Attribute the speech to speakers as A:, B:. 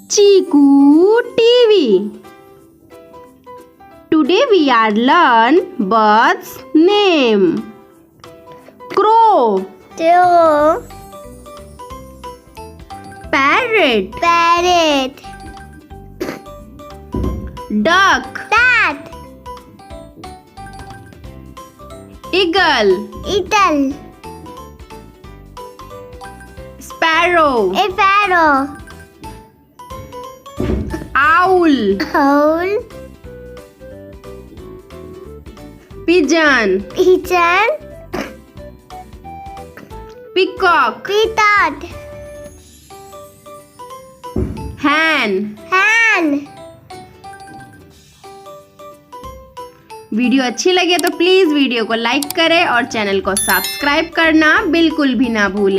A: Chiku TV. Today we are learn birds name. Crow,
B: Crow,
A: parrot,
B: parrot,
A: duck,
B: duck,
A: eagle,
B: eagle,
A: sparrow,
B: sparrow,
A: owl,
B: owl,
A: pigeon,
B: pigeon,
A: peacock,
B: peacock,
A: hen.
B: hen.
A: Video अच्छी लगे तो please video को like करें और channel को subscribe करना बिल्कुल भी ना भूलें।